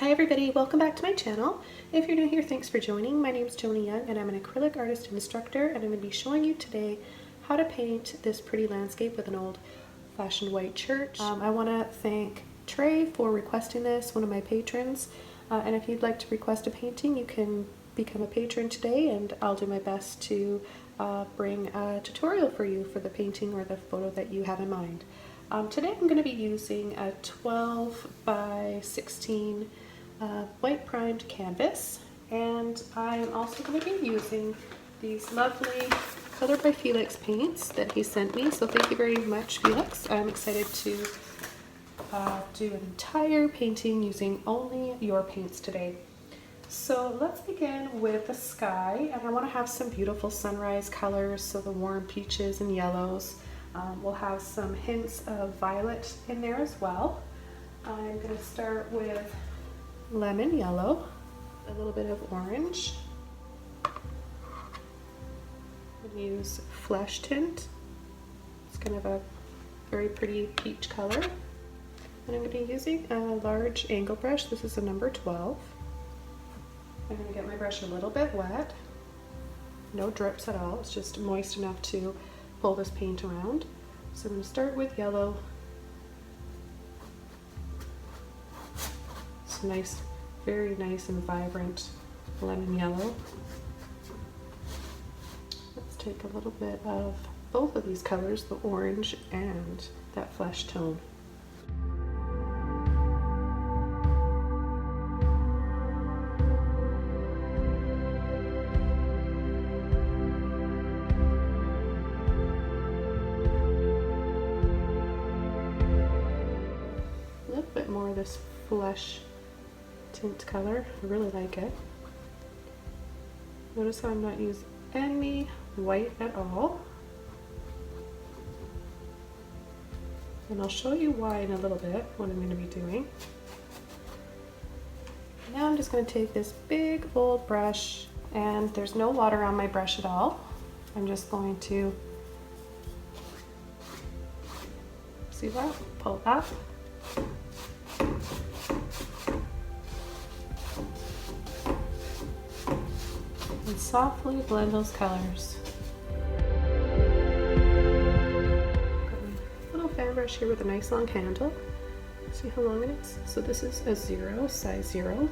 Hi everybody, welcome back to my channel. If you're new here, thanks for joining. My name is Joni Young and I'm an acrylic artist and instructor, and I'm going to be showing you today how to paint this pretty landscape with an old-fashioned white church. I want to thank Trey for requesting this, one of my patrons, and if you'd like to request a painting, you can become a patron today and I'll do my best to bring a tutorial for you for the painting or the photo that you have in mind. Today I'm going to be using a 12 by 16 white primed canvas, and I'm also going to be using these lovely Color by Felix paints that he sent me, so thank you very much, Felix. I'm excited to do an entire painting using only your paints today. So let's begin with the sky, and I want to have some beautiful sunrise colors, so the warm peaches and yellows. We'll have some hints of violet in there as well. I'm going to start with lemon yellow, a little bit of orange. I'm going to use flesh tint. It's kind of a very pretty peach color. And I'm going to be using a large angle brush. This is a number 12. I'm going to get my brush a little bit wet. No drips at all. It's just moist enough to pull this paint around. So I'm going to start with yellow. It's nice, very nice and vibrant lemon yellow. Let's take a little bit of both of these colors, the orange and that flesh tone. More of this flesh tint color. I really like it. Notice how I'm not using any white at all. And I'll show you why in a little bit, what I'm going to be doing. Now I'm just going to take this big old brush, and there's no water on my brush at all. I'm just going to, see that? Pull up. And softly blend those colors. Got my little fan brush here with a nice long handle. See how long it is? So this is a 0, size 0.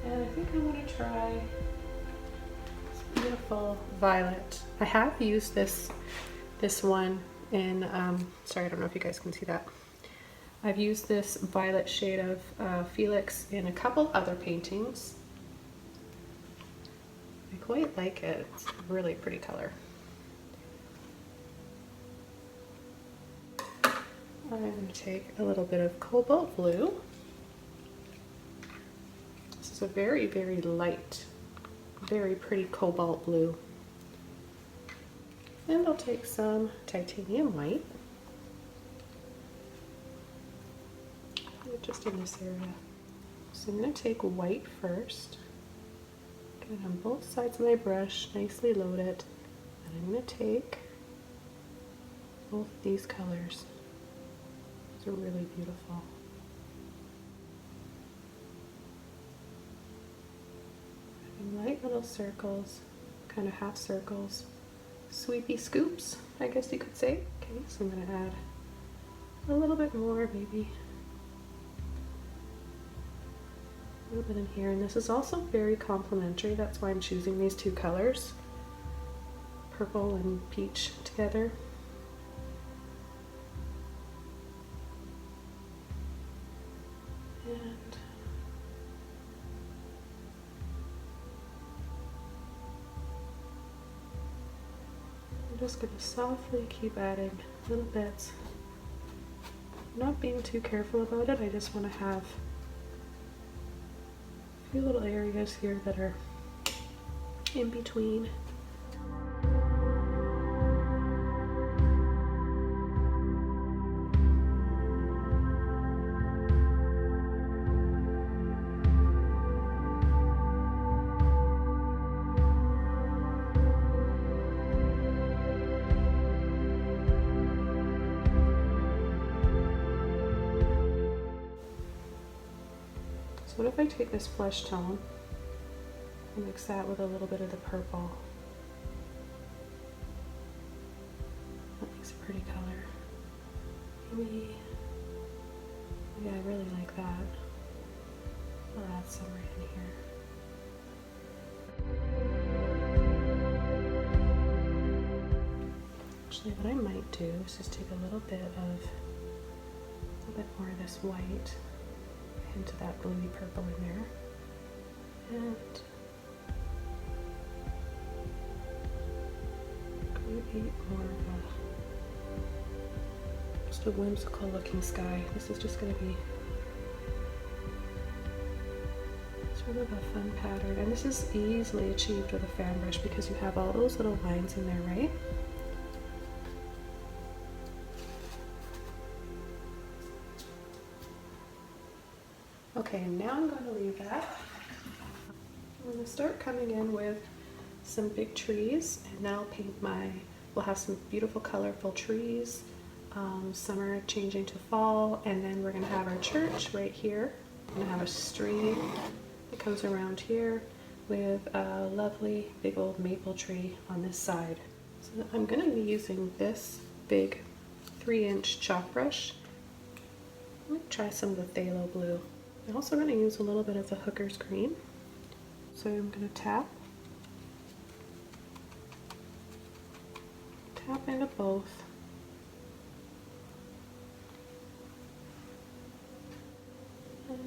And I think I want to try this beautiful violet. I have used this one in, sorry, I don't know if you guys can see that. I've used this violet shade of Felix in a couple other paintings. I quite like it. It's a really pretty color. I'm going to take a little bit of cobalt blue. This is a very, very light, very pretty cobalt blue. And I'll take some titanium white. Just in this area. So I'm going to take white first. Get it on both sides of my brush, nicely load it, and I'm going to take both these colors. These are really beautiful. And light little circles, kind of half circles, sweepy scoops, I guess you could say. Okay, so I'm going to add a little bit more, maybe a little bit in here, and this is also very complementary. That's why I'm choosing these two colors, purple and peach together. And I'm just going to softly keep adding little bits. I'm not being too careful about it. I just want to have a few little areas here that are in between. what if I take this flesh tone and mix that with a little bit of the purple? That makes a pretty color. Maybe, yeah, I really like that. I'll add some right in here. Actually, what I might do is just take a little bit more of this white, hint of that bluey purple in there, and create more of just a whimsical looking sky. This is just going to be sort of a fun pattern, and this is easily achieved with a fan brush because you have all those little lines in there, right? Okay, now I'm going to leave that. I'm going to start coming in with some big trees, and then I'll paint we'll have some beautiful colorful trees, summer changing to fall, and then we're going to have our church right here. We're going to have a stream that comes around here with a lovely big old maple tree on this side. So I'm going to be using this big 3-inch chalk brush. I'm going to try some of the phthalo blue. I'm also going to use a little bit of the Hooker's Green. So I'm going to tap into both. And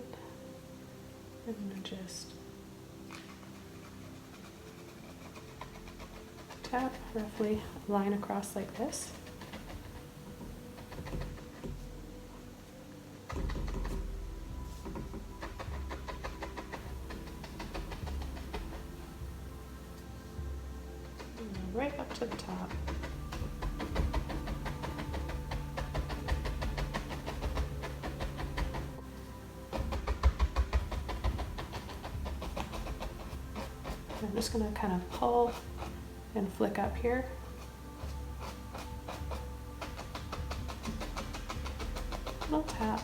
I'm going to just tap roughly a line across like this. Right up to the top. I'm just going to kind of pull and flick up here. And I'll tap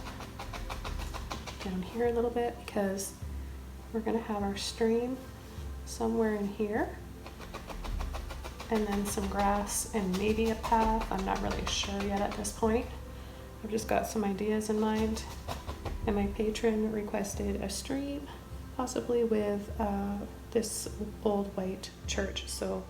down here a little bit because we're going to have our stream somewhere in here. And then some grass and maybe a path. I'm not really sure yet at this point. I've just got some ideas in mind. And my patron requested a stream, possibly with this old white church. So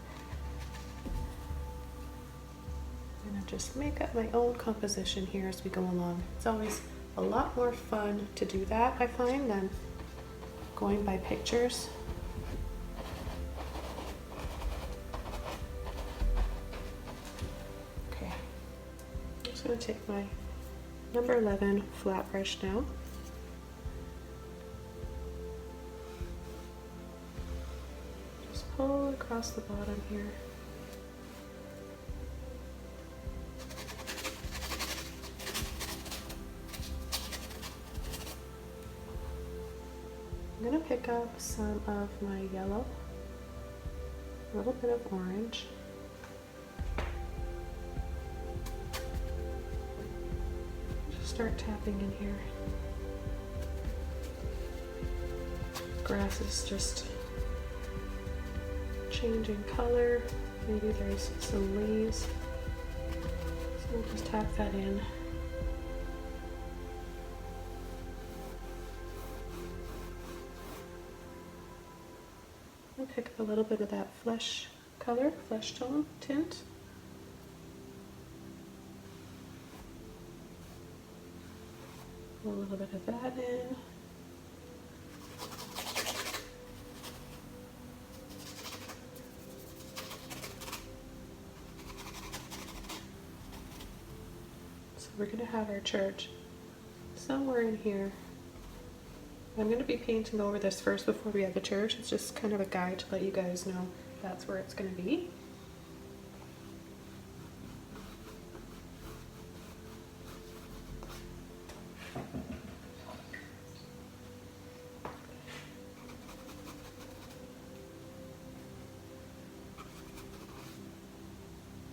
I'm gonna just make up my own composition here as we go along. It's always a lot more fun to do that, I find, than going by pictures. I'm going to take my number 11 flat brush now. Just pull across the bottom here. I'm going to pick up some of my yellow, a little bit of orange. Start tapping in here. Grass is just changing color. Maybe there's some leaves. So we'll just tap that in. I'll pick up a little bit of that flesh color, flesh tone tint. A little bit of that in. So we're going to have our church somewhere in here. I'm going to be painting over this first before we have the church. It's just kind of a guide to let you guys know that's where it's going to be.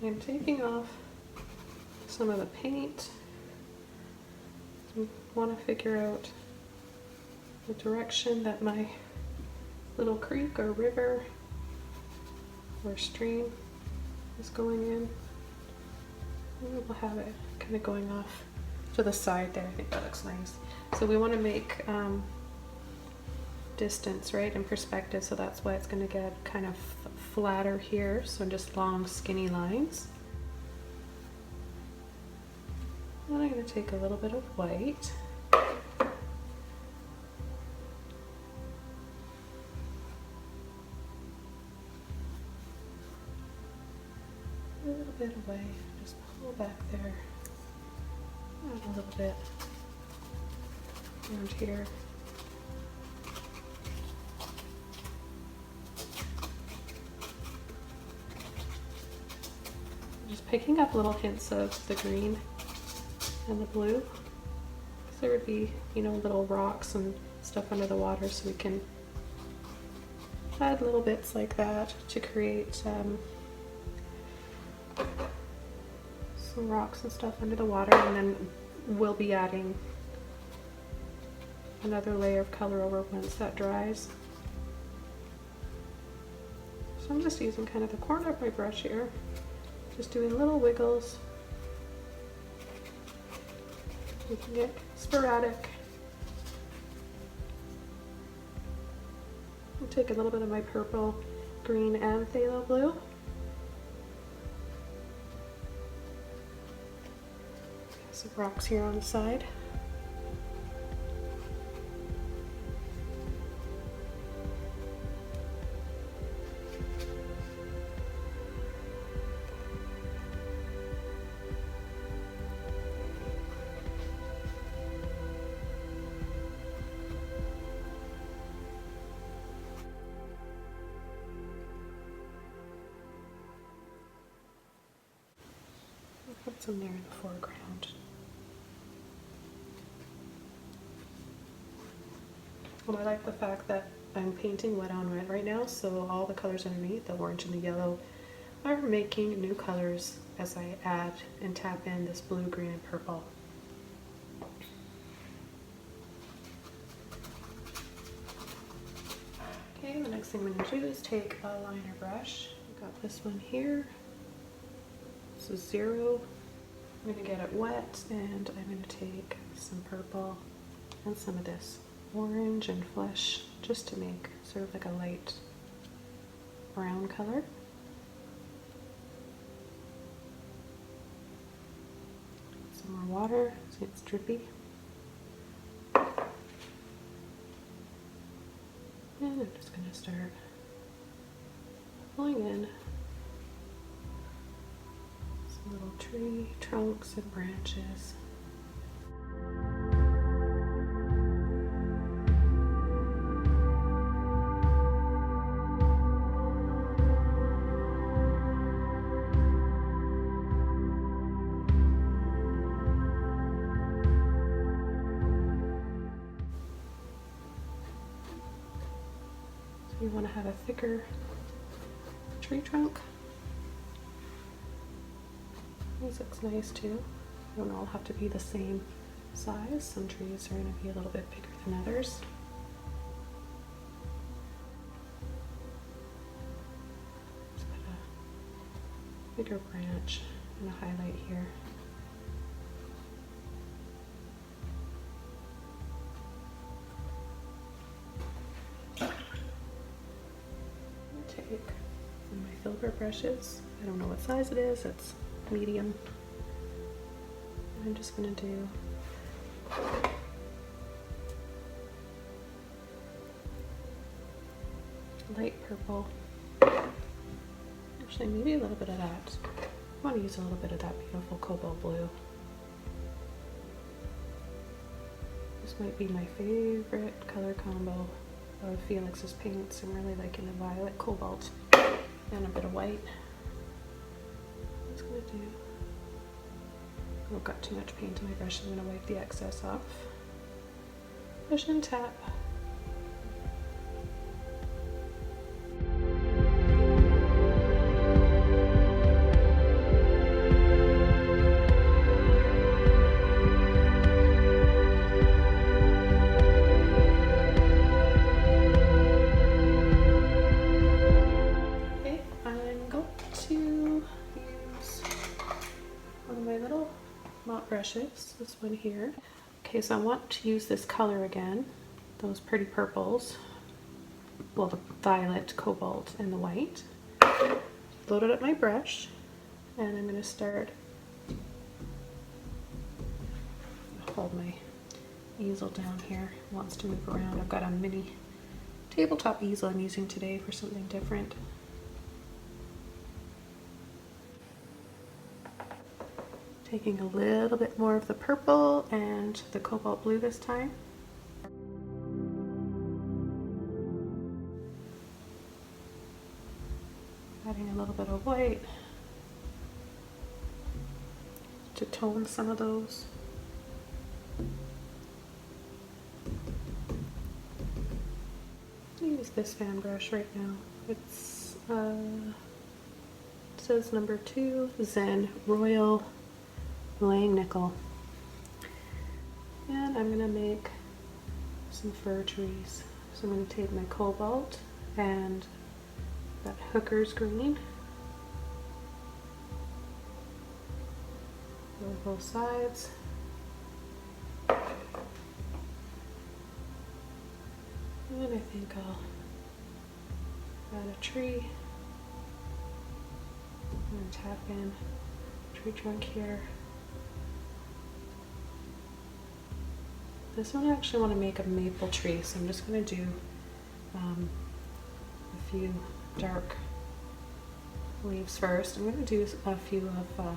I'm taking off some of the paint. I want to figure out the direction that my little creek or river or stream is going in. And we'll have it kind of going off to the side there. I think that looks nice. So we want to make distance, right, and perspective, so that's why it's going to get kind of flatter here, so just long skinny lines. And I'm going to take a little bit of white. A little bit away, just pull back there. Add a little bit around here. Just picking up little hints of the green and the blue. So there would be, you know, little rocks and stuff under the water, so we can add little bits like that to create some rocks and stuff under the water, and then we'll be adding another layer of color over once that dries. So I'm just using kind of the corner of my brush here, just doing little wiggles. You can get sporadic. I'll take a little bit of my purple, green, and phthalo blue. Some rocks here on the side. Put some there in the foreground. And I like the fact that I'm painting wet on wet right now, so all the colors underneath, the orange and the yellow, are making new colors as I add and tap in this blue, green, and purple. Okay, the next thing I'm going to do is take a liner brush. I've got this one here. This is 0. I'm going to get it wet, and I'm going to take some purple and some of this orange and flesh, just to make sort of like a light brown color. Some more water, so it's drippy. And I'm just going to start pulling in some little tree trunks and branches. You want to have a thicker tree trunk. This looks nice too. They don't all have to be the same size. Some trees are going to be a little bit bigger than others. Just put a bigger branch and a highlight here. Take one of my filbert brushes. I don't know what size it is. It's medium. And I'm just going to do light purple. Actually, maybe a little bit of that. I want to use a little bit of that beautiful cobalt blue. This might be my favorite color combo of Felix's paints. I'm really liking the violet, cobalt, and a bit of white. I'm just going to do, I've got too much paint on my brush, I'm going to wipe the excess off. Push and tap. matte brushes, this one here. Okay, so I want to use this color again, those pretty purples, well, the violet, cobalt, and the white. Loaded up my brush, and I'm going to start, hold my easel down here, it wants to move around. I've got a mini tabletop easel I'm using today for something different. Taking a little bit more of the purple and the cobalt blue this time. Adding a little bit of white to tone some of those. I use this fan brush right now. It's it says number 2 Zen Royal Lang Nickel, and I'm gonna make some fir trees. So I'm gonna take my cobalt and that hooker's green, go both sides. And then I think I'll add a tree and tap in tree trunk here. This one I actually want to make a maple tree, so I'm just going to do a few dark leaves first. I'm going to do a few of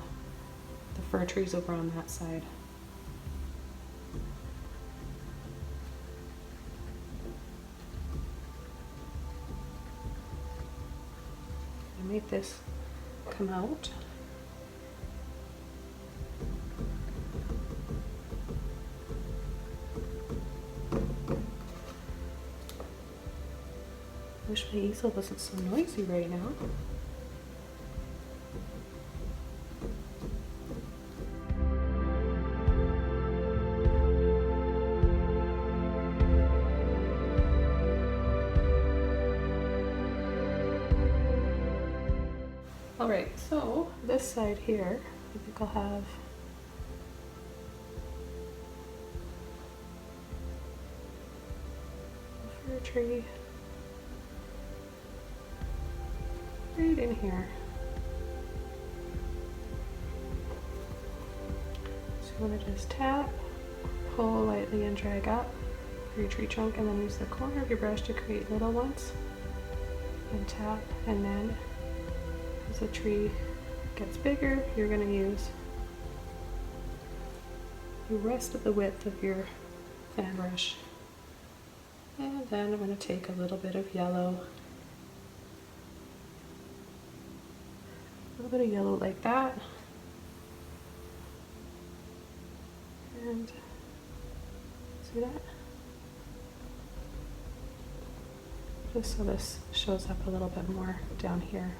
the fir trees over on that side. I made this come out. Wish my easel wasn't so noisy right now. Alright, so this side here, I think I'll have a fir tree right in here. So you want to just tap, pull lightly and drag up your tree trunk, and then use the corner of your brush to create little ones, and tap, and then as the tree gets bigger, you're going to use the rest of the width of your fan brush. And then I'm going to take a little bit of yellow, like that, and see that? Just so this shows up a little bit more down here.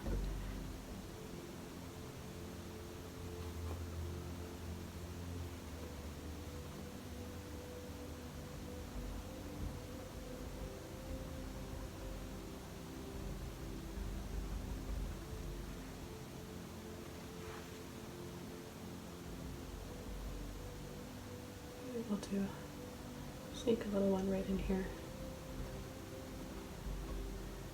We'll do sneak a little one right in here.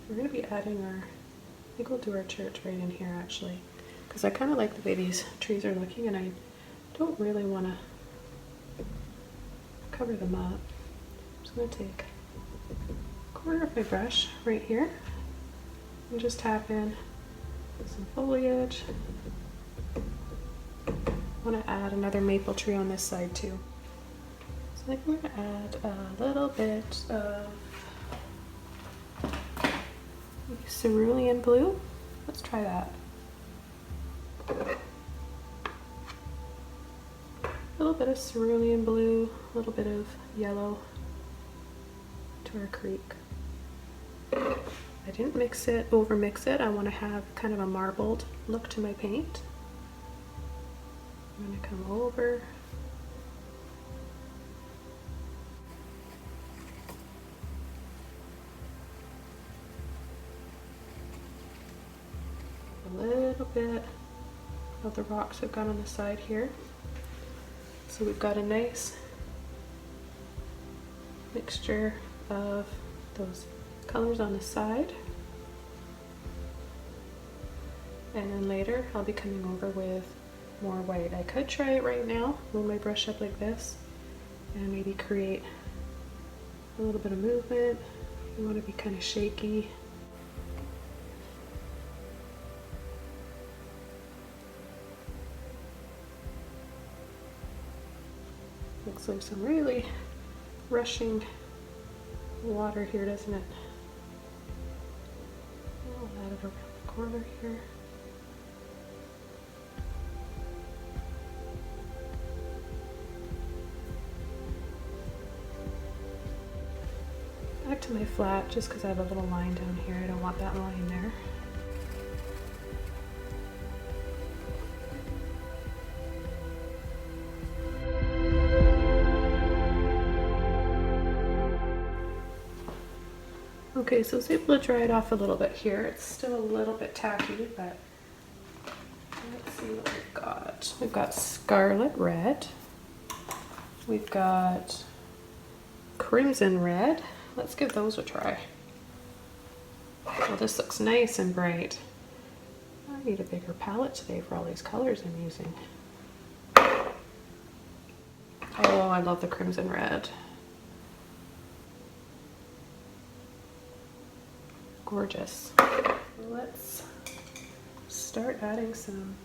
We're going to be adding our, I think we'll do our church right in here actually, because I kind of like the way these trees are looking, and I don't really want to cover them up. I'm just going to take a corner of my brush right here and just tap in with some foliage. I want to add another maple tree on this side too. So I think we're going to add a little bit of cerulean blue. Let's try that. A little bit of cerulean blue, a little bit of yellow to our creek. I didn't mix it, over mix it. I want to have kind of a marbled look to my paint. I'm going to come over. A little bit of the rocks I've got on the side here. So we've got a nice mixture of those colors on the side. And then later I'll be coming over with more white. I could try it right now, move my brush up like this, and maybe create a little bit of movement. You want to be kind of shaky. Looks like some really rushing water here, doesn't it? I'll add it around the corner here. Back to my flat, just because I have a little line down here. I don't want that line there. Okay, so I was able to dry it off a little bit here. It's still a little bit tacky, but let's see what we've got. We've got scarlet red. We've got crimson red. Let's give those a try. Well, this looks nice and bright. I need a bigger palette today for all these colors I'm using. Oh, I love the crimson red. Gorgeous. Let's start adding some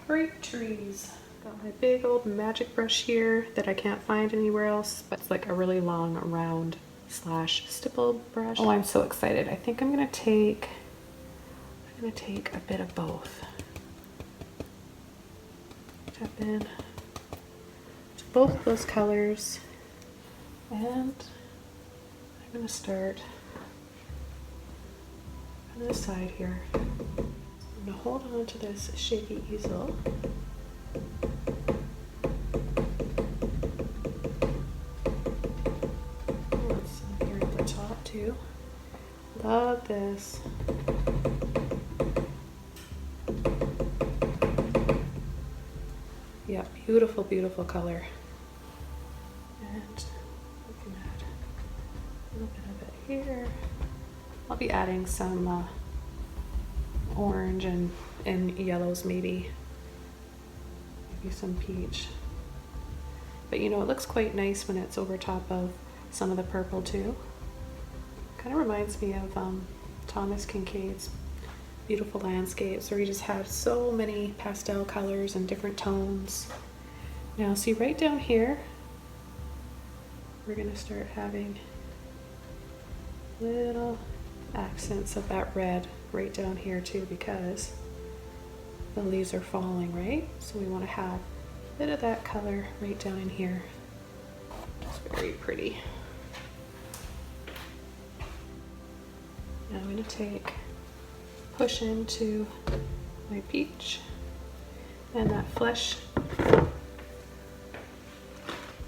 bright trees. Got my big old magic brush here that I can't find anywhere else, but it's like a really long round slash stipple brush. Oh, I'm so excited. I think I'm gonna take a bit of both. Tap in to both of those colors, and I'm gonna start on the side here. I'm gonna hold on to this shaky easel. Let's some here at the top too. Love this. Yeah, beautiful, beautiful color. And we can add a little bit of it here. I'll be adding some orange and yellows, maybe some peach. But you know, it looks quite nice when it's over top of some of the purple too. Kind of reminds me of Thomas Kincaid's Beautiful Landscapes, where he just had so many pastel colors and different tones. Now see right down here, we're gonna start having little accents of that red right down here too, because the leaves are falling, right? So we want to have a bit of that color right down in here. It's very pretty. Now I'm going to push into my peach and that flesh. It's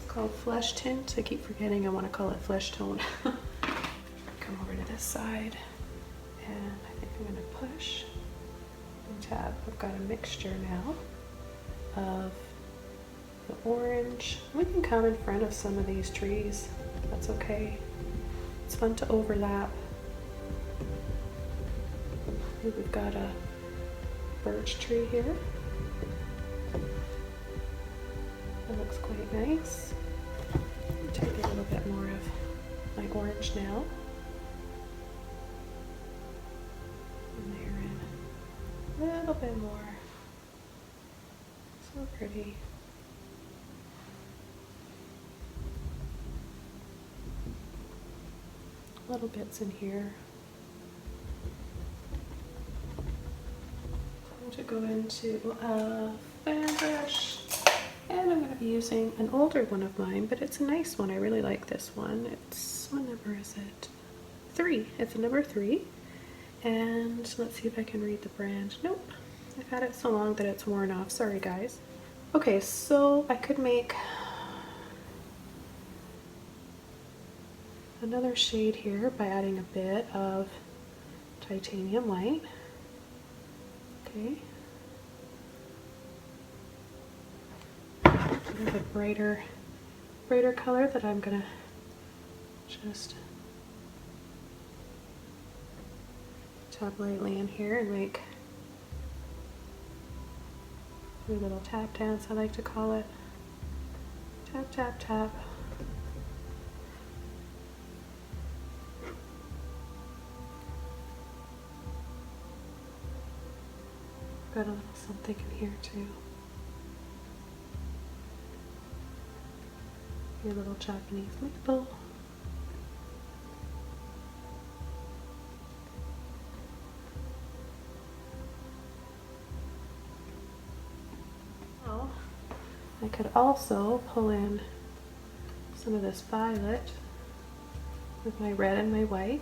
called flesh tint. I keep forgetting I want to call it flesh tone. Come over to this side, and I think I'm going to push and tap. I've got a mixture now of the orange. We can come in front of some of these trees. That's okay. It's fun to overlap. We've got a birch tree here. That looks quite nice. Take a little bit more of my orange now. A little bit more. So pretty. Little bits in here. I'm going to go into a fan brush, and I'm going to be using an older one of mine, but it's a nice one. I really like this one. It's, what number is it? 3. It's a number 3. And let's see if I can read the brand. Nope, I've had it so long that it's worn off. Sorry guys. Okay, so I could make another shade here by adding a bit of titanium white. Okay. kind of a brighter color that I'm gonna just tap lightly in here and make a little tap dance, I like to call it. Tap, tap, tap. Got a little something in here too. Your little Japanese maple. Now, I could also pull in some of this violet with my red and my white.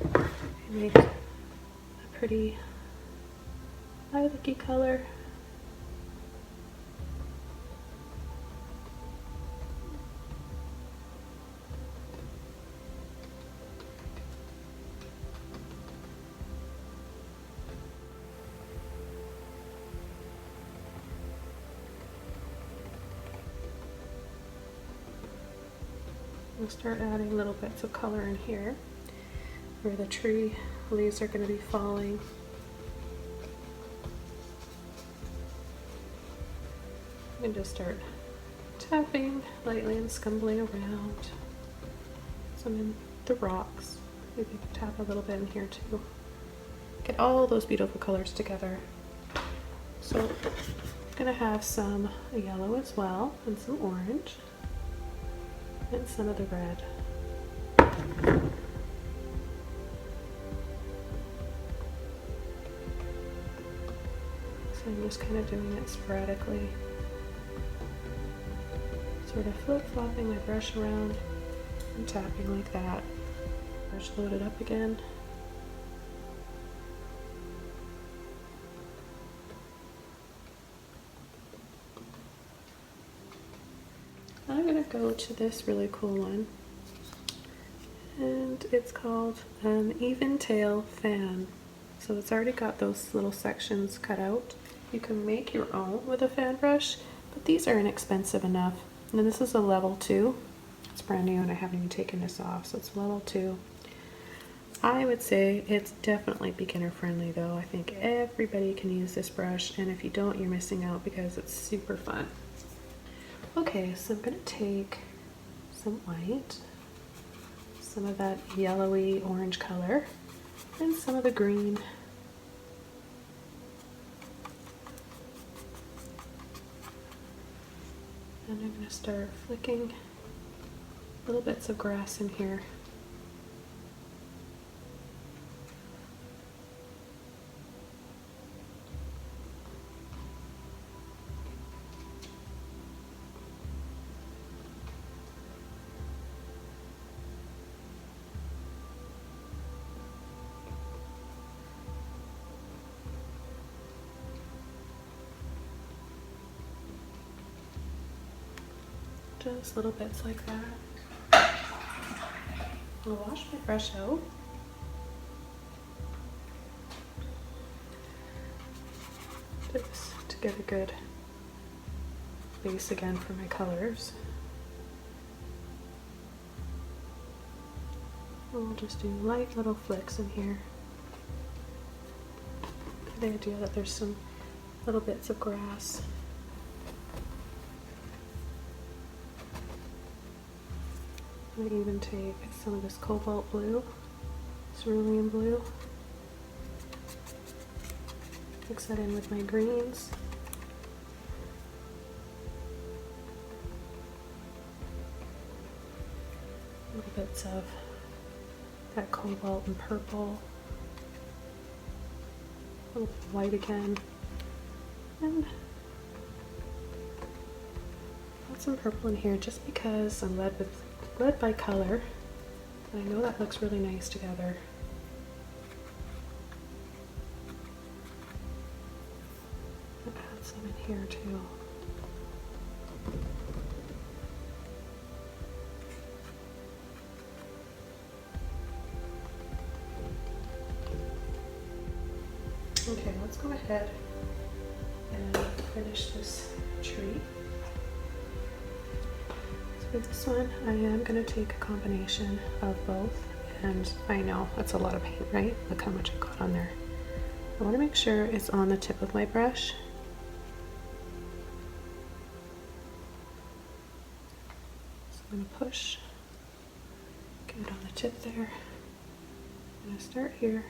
And make a pretty violet-y color. We'll start adding little bits of color in here where the tree leaves are going to be falling. And just start tapping lightly and scumbling around. Some in the rocks. Maybe tap a little bit in here too. Get all those beautiful colors together. So I'm going to have some yellow as well, and some orange, and some of the red. So I'm just kind of doing it sporadically. Sort of flip-flopping my brush around and tapping like that. Brush loaded up again. I'm going to go to this really cool one, and it's called an even tail fan. So it's already got those little sections cut out. You can make your own with a fan brush, but these are inexpensive enough. And then this is a level 2. It's brand new and I haven't even taken this off, so it's level 2. I would say it's definitely beginner friendly though. I think everybody can use this brush, and if you don't, you're missing out because it's super fun. Okay, so I'm going to take some white, some of that yellowy orange color, and some of the green. And I'm going to start flicking little bits of grass in here. Just little bits like that. I'll wash my brush out. Just to get a good base again for my colors. We'll just do light little flicks in here. The idea that there's some little bits of grass. I'm going to even take some of this cobalt blue, cerulean blue, mix that in with my greens. Little bits of that cobalt and purple, a little bit of white again, and add some purple in here just because I'm led by color, and I know that looks really nice together. I'll add some in here too. Okay, let's go ahead and finish this tree. So for this one, I am going to take a combination of both, and I know it's a lot of paint, right? Look how much I've got on there. I want to make sure it's on the tip of my brush. So I'm going to push, get it on the tip there. I'm going to start here.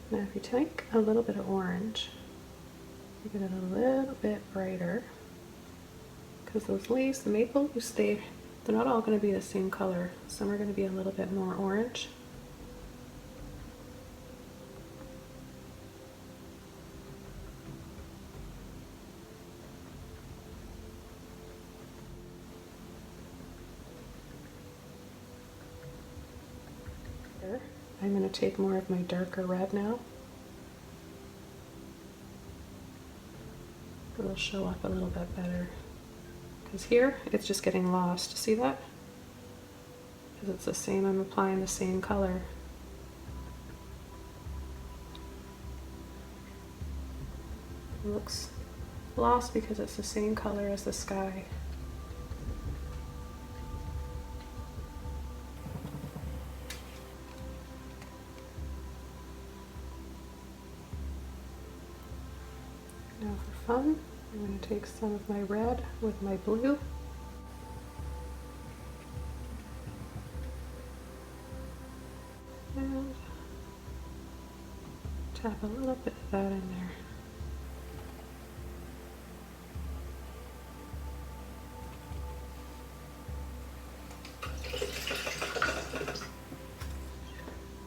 Now if you take a little bit of orange, you get it a little bit brighter, because those leaves, the maple leaves, they're not all going to be the same color. Some are going to be a little bit more orange. I'm going to take more of my darker red now. It'll show up a little bit better. Because here, it's just getting lost. See that? Because it's the same, I'm applying the same color. It looks lost because it's the same color as the sky. Now for fun, I'm going to take some of my red with my blue. And tap a little bit of that in there.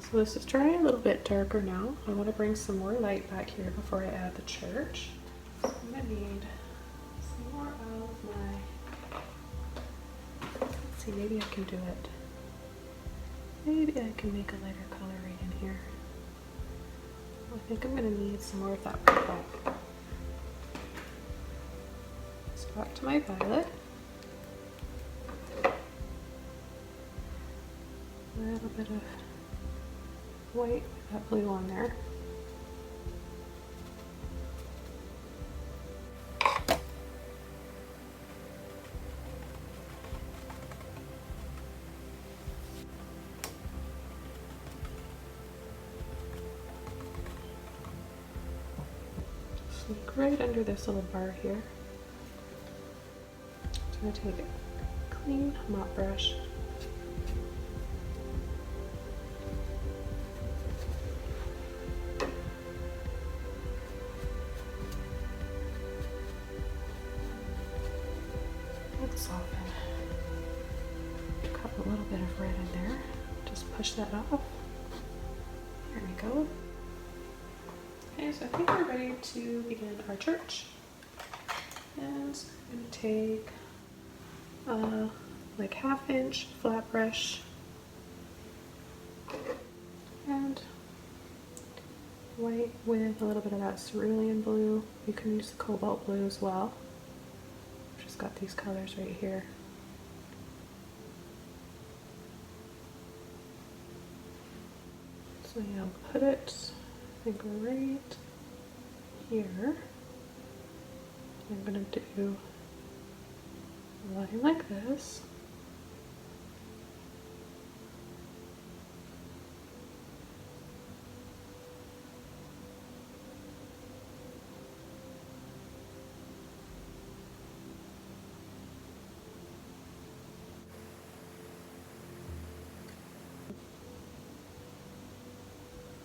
So this is turning a little bit darker now. I want to bring some more light back here before I add the church. So I'm going to need some more of my, let's see, maybe I can do it. Maybe I can make a lighter color right in here. I think I'm going to need some more of that purple. So back to my violet. A little bit of white with that blue on there. Sneak right under this little bar here. I'm going to take a clean mop brush. Soften. Cut a little bit of red in there. Just push that off. There we go. Okay, so I think we're ready to begin our church. And I'm going to take like 1/2 inch flat brush and white with a little bit of that cerulean blue. You can use the cobalt blue as well. Just got these colors right here. So yeah, I'll put it, I think, right here. I'm gonna do a line like this.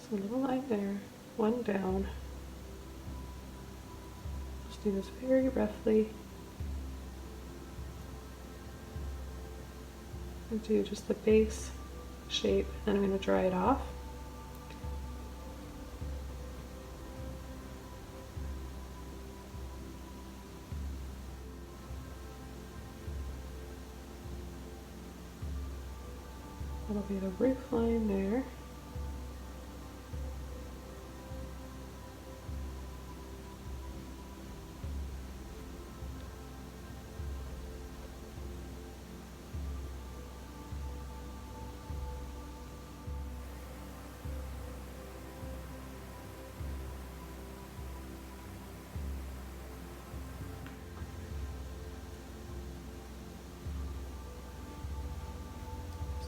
A little line there, one down. Just do this very roughly. And do just the base shape, and I'm going to dry it off. That'll be the roof line there.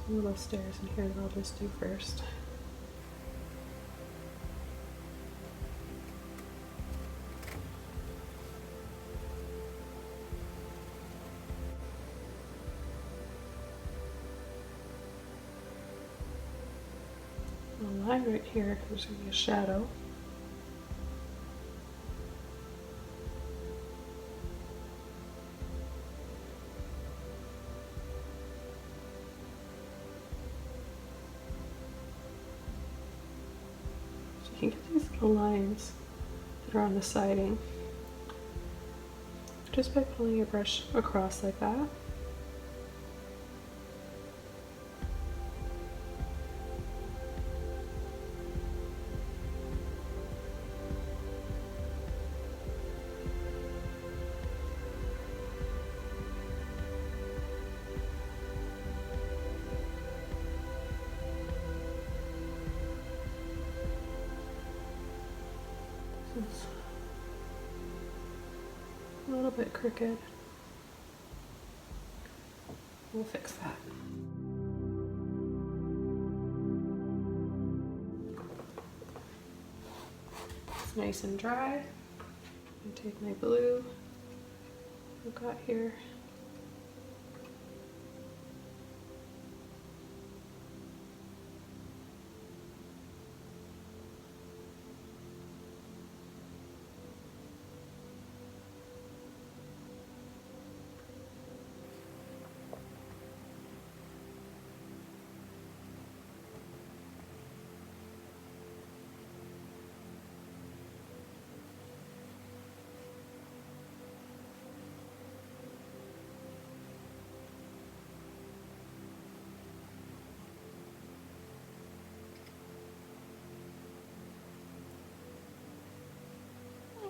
Some little stairs in here that I'll just do first. A line right here, there's going to be a shadow. So you can get these little lines that are on the siding just by pulling your brush across like that. It's a little bit crooked. We'll fix that. It's nice and dry. I take my blue I've got here.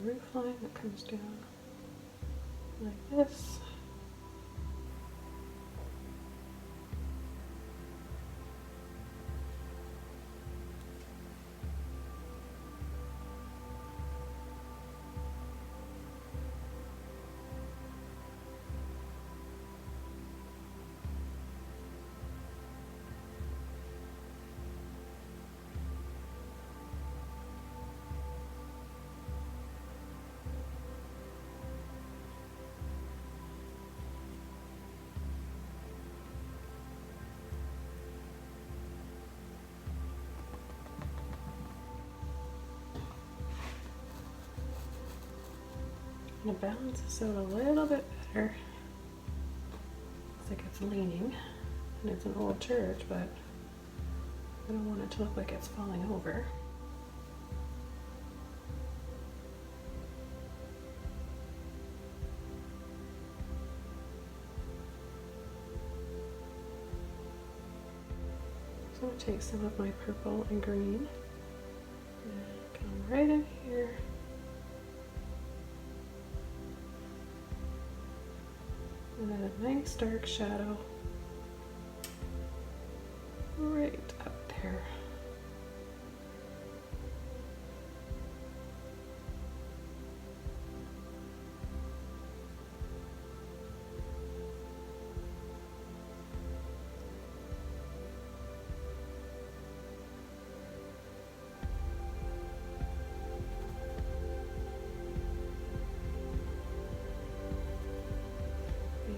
Roof line that comes down like this. I'm gonna balance this out a little bit better. Looks like it's leaning, and it's an old church, but I don't want it to look like it's falling over. So I'm gonna take some of my purple and green and come right in here. And then a nice dark shadow right up there.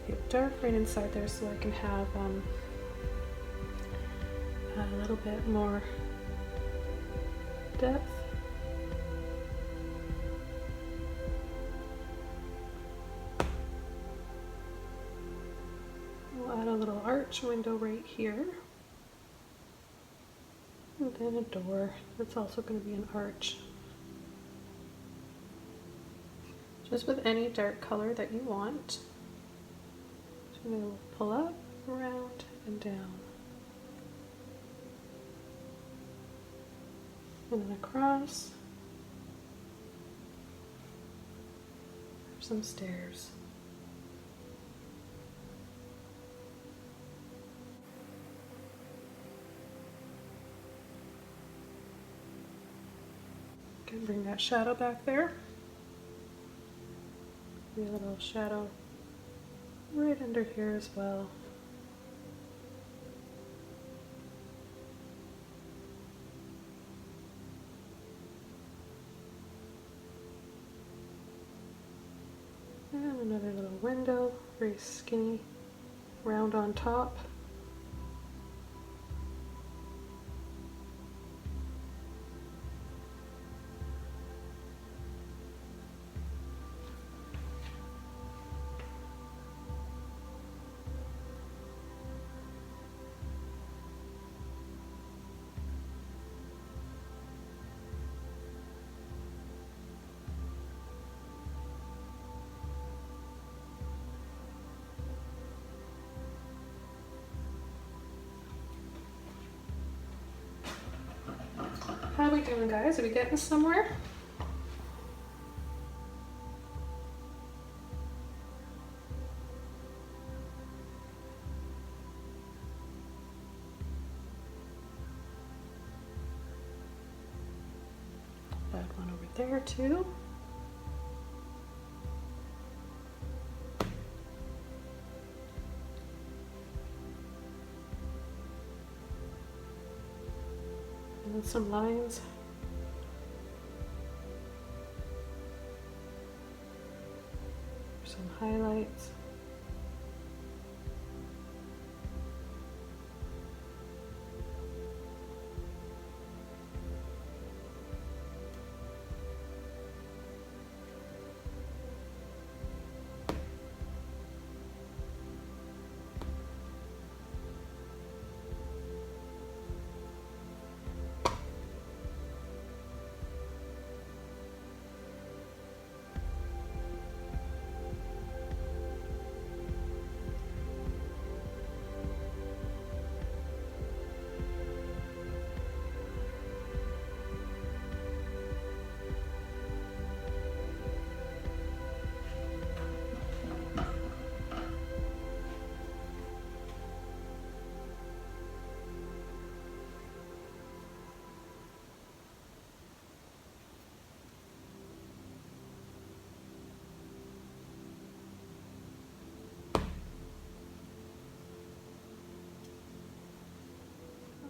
Get dark right inside there so I can have a little bit more depth. We'll add a little arch window right here. And then a door that's also going to be an arch. Just with any dark color that you want. So I'm going to pull up, around, and down. And then across. Some stairs. Can bring that shadow back there. Maybe a little shadow right under here as well. Another little window, very skinny, round on top. How are we doing, guys? Are we getting somewhere? Add one over there too. And some lines. Some highlights.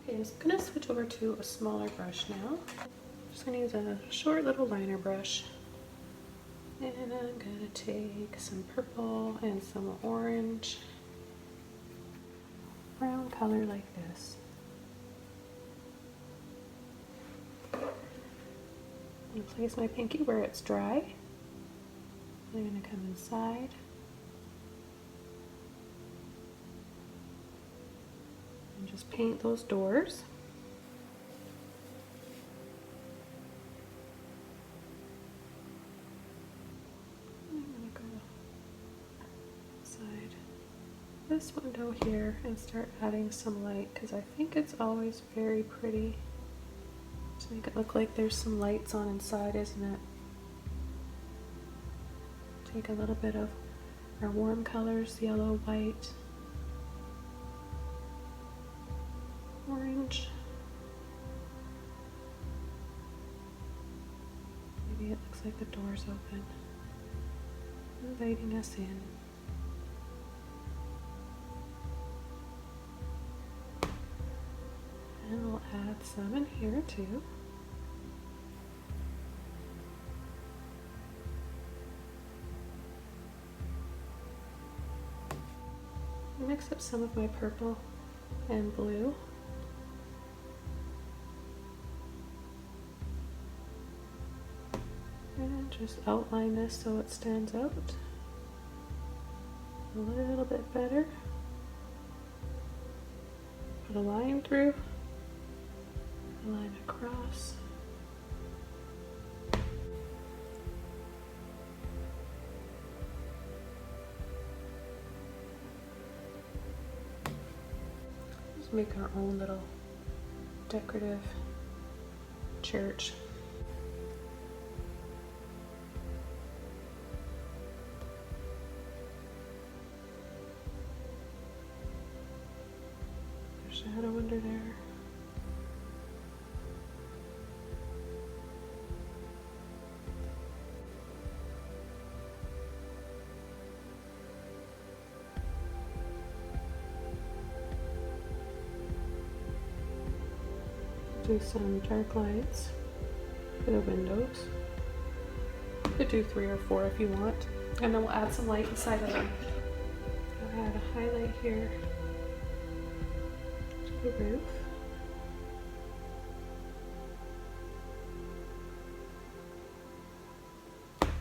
Okay, I'm just gonna switch over to a smaller brush now. I'm just gonna use a short little liner brush. And I'm gonna take some purple and some orange, brown color like this. I'm gonna place my pinky where it's dry. I'm gonna come inside. And just paint those doors. I'm gonna go inside this window here and start adding some light because I think it's always very pretty to make it look like there's some lights on inside, isn't it? Take a little bit of our warm colors, yellow, white, orange. Maybe it looks like the door's open, inviting us in. And we'll add some in here too. Mix up some of my purple and blue. And just outline this so it stands out a little bit better. Put a line through, a line across. Just make our own little decorative church. Shadow under there. Do some dark lights for the windows. You could do 3 or 4 if you want. And then we'll add some light inside of them. I'll add a highlight here to the roof.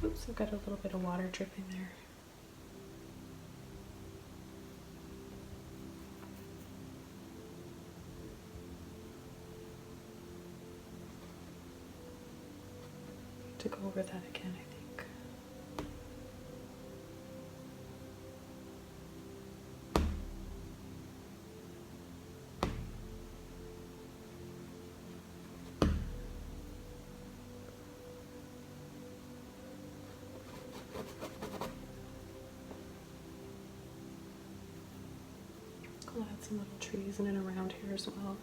Oops, I've got a little bit of water dripping there. To go over that again, I think. I'll add some little trees in and around here as well.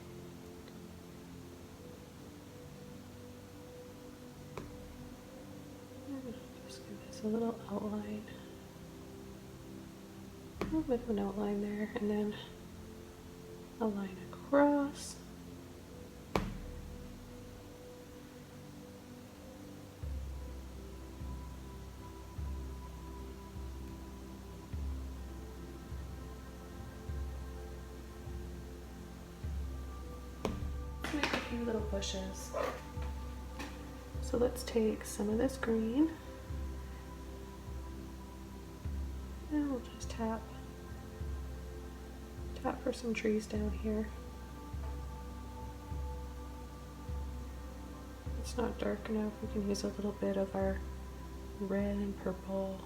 Just give this a little outline. A little bit of an outline there, and then a line across. Make a few little bushes. So let's take some of this green and we'll just tap for some trees down here. It's not dark enough, we can use a little bit of our red and purple.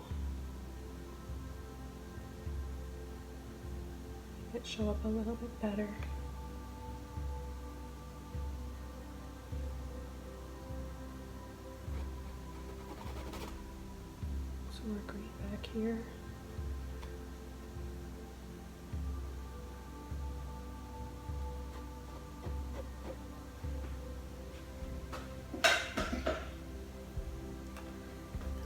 Make it show up a little bit better. Some more green back here.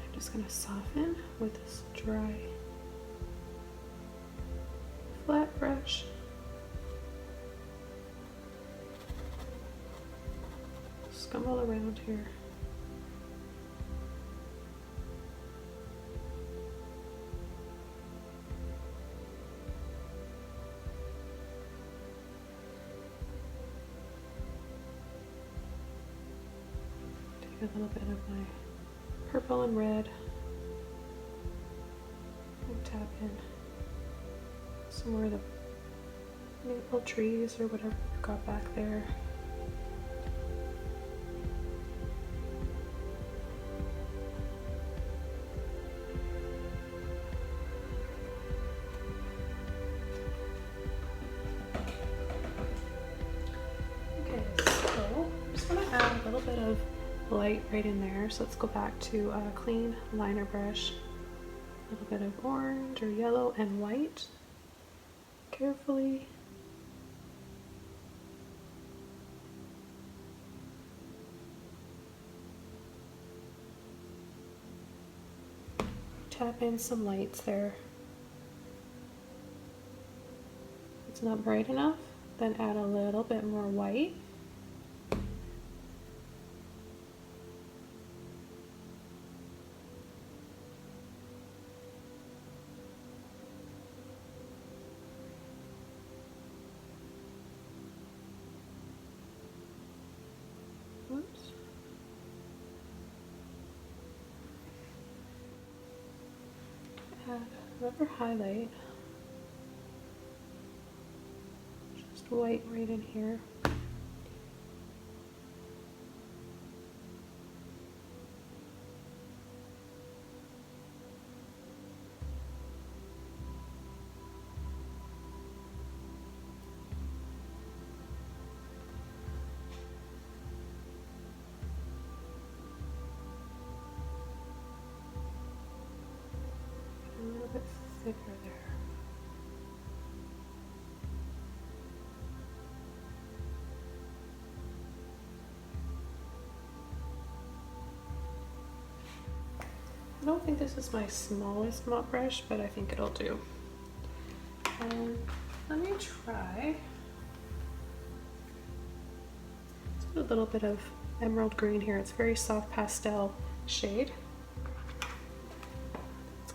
I'm just going to soften with this dry flat brush. Scum all around here. A little bit of my purple and red and tap in some more of the maple trees or whatever we've got back there. Okay, so I'm just going to add a little bit of light right in there. So let's go back to a clean liner brush. A little bit of orange or yellow and white. Carefully. Tap in some lights there. If it's not bright enough, then add a little bit more white. Whoops. Add another highlight. Just white right in here. A little bit thicker there. I don't think this is my smallest mop brush, but I think it'll do. And let me try. Let's put a little bit of emerald green here. It's a very soft pastel shade.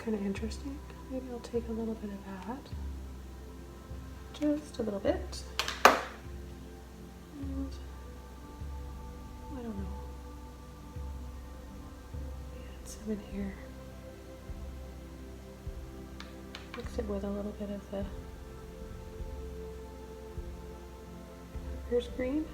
kind of interesting. Maybe I'll take a little bit of that. Just a little bit. And I don't know. Add some in here. Mix it with a little bit of the Hooker's green.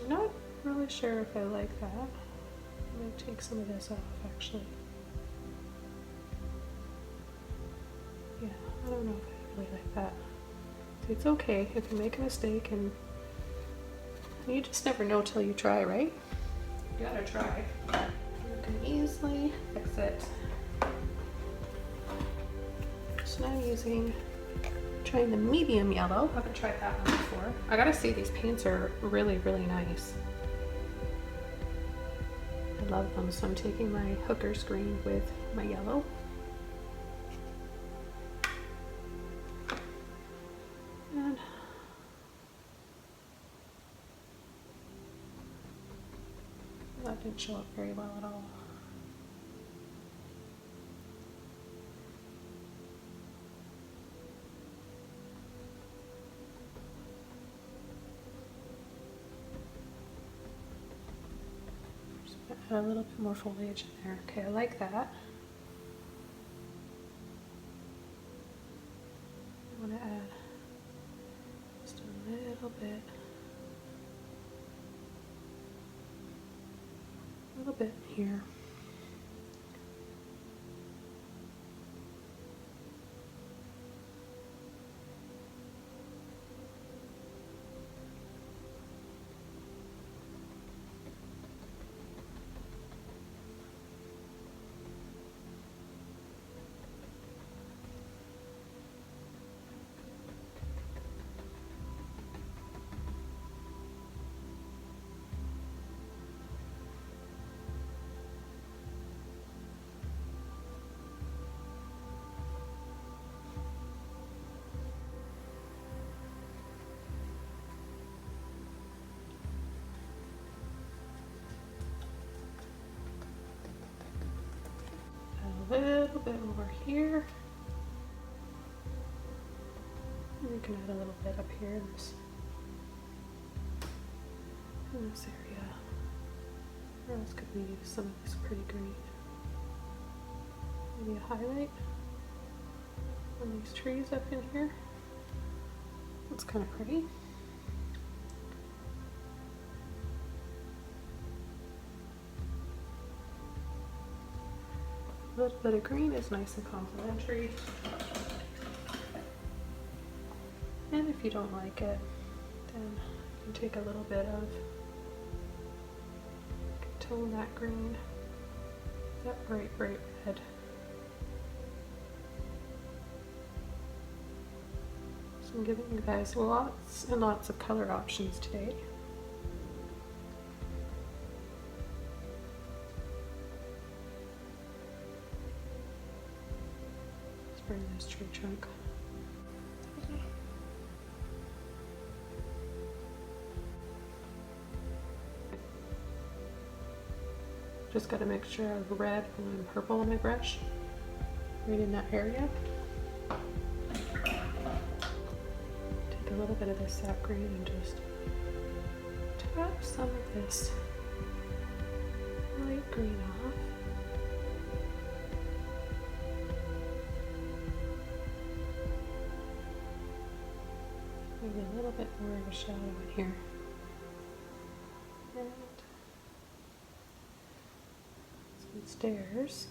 I'm not really sure if I like that. I might take some of this off actually. Yeah, I don't know if I really like that. So it's okay if you make a mistake, and you just never know till you try, right? You gotta try. You can easily fix it. So now I'm trying the medium yellow. I haven't tried that one before. I gotta say, these paints are really, really nice. I love them. So I'm taking my Hooker's green with my yellow. And that didn't show up very well at all. Add a little bit more foliage in there. Okay, I like that. I want to add just a little bit here. A little bit over here. And you can add a little bit up here in this area. Where else could we use some of this pretty green? Maybe a highlight on these trees up in here. That's kind of pretty. A little bit of green is nice and complementary. And if you don't like it, then you can take a little bit of, tone that green, that bright red. So I'm giving you guys lots and lots of color options today. Bring this tree trunk. Just got a mixture of red and purple on my brush, right in that area. Take a little bit of this sap green and just tap some of this light green off. Maybe a little bit more of a shadow in here. And some stairs.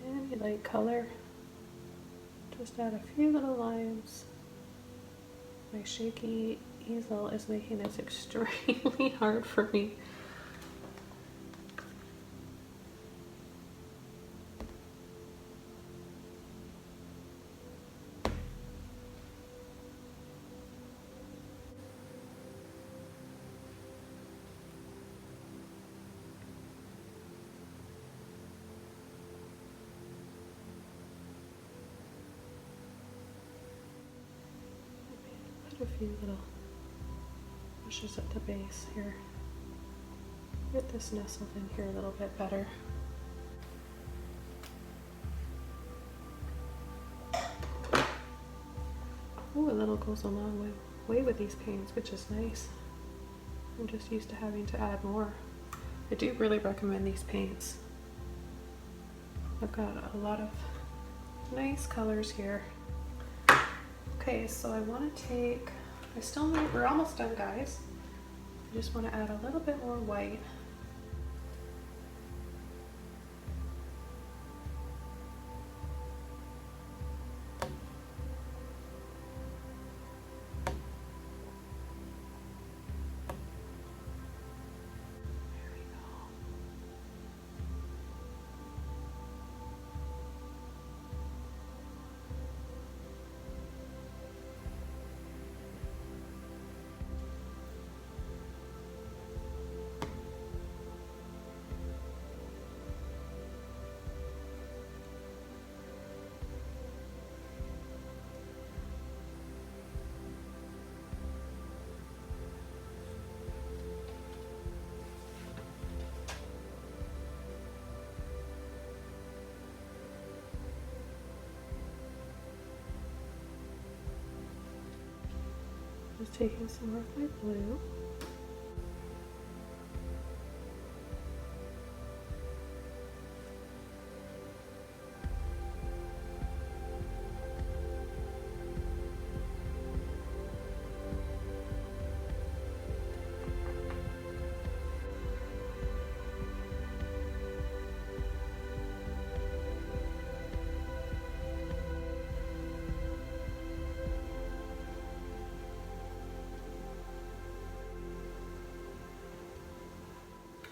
Any light color. Just add a few little lines. My shaky easel is making this extremely hard for me. a few little brushes at the base here. Get this nestled in here a little bit better. Oh, a little goes a long way with these paints, which is nice. I'm just used to having to add more. I do really recommend these paints. I've got a lot of nice colors here. Okay, so I want to take, we're almost done, guys. I just want to add a little bit more white. Just taking some more of my blue.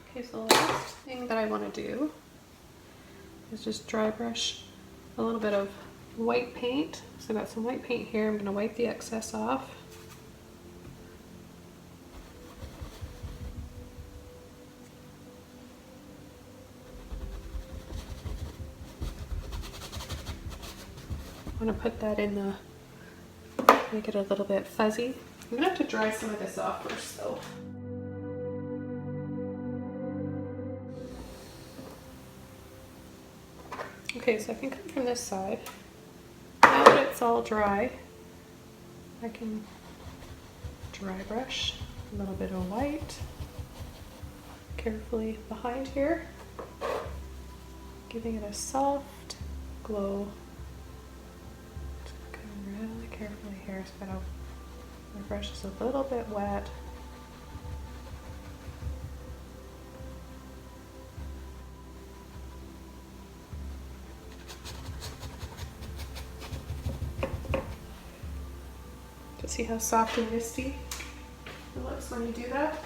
Okay, so the last thing that I want to do is just dry brush a little bit of white paint. So I got some white paint here. I'm going to wipe the excess off. I want to put that in the, make it a little bit fuzzy. I'm going to have to dry some of this off first though. Okay, so I can come from this side. Now that it's all dry, I can dry brush a little bit of white carefully behind here, giving it a soft glow. Just looking really carefully here so that my brush is a little bit wet. See how soft and misty it looks when you do that?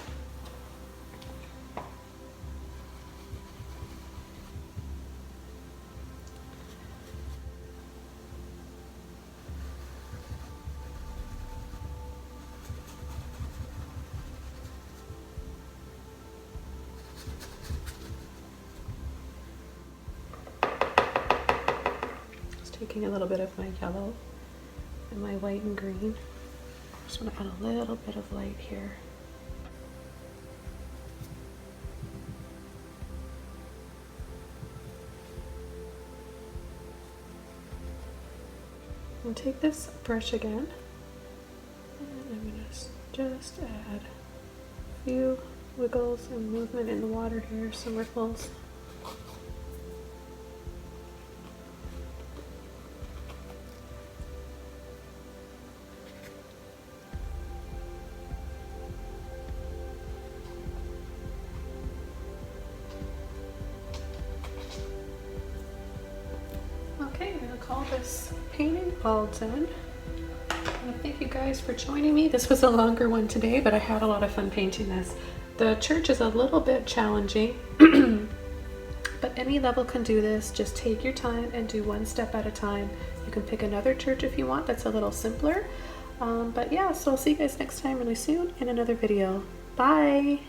Just taking a little bit of my yellow and my white and green. Just want to add a little bit of light here. And take this brush again, and I'm going to just add a few wiggles and movement in the water here, some ripples. Okay, I'm going to call this painting all done. Thank you guys for joining me. This was a longer one today, but I had a lot of fun painting this. The church is a little bit challenging, but any level can do this. Just take your time and do one step at a time. You can pick another church if you want that's a little simpler. But yeah, so I'll see you guys next time really soon in another video. Bye!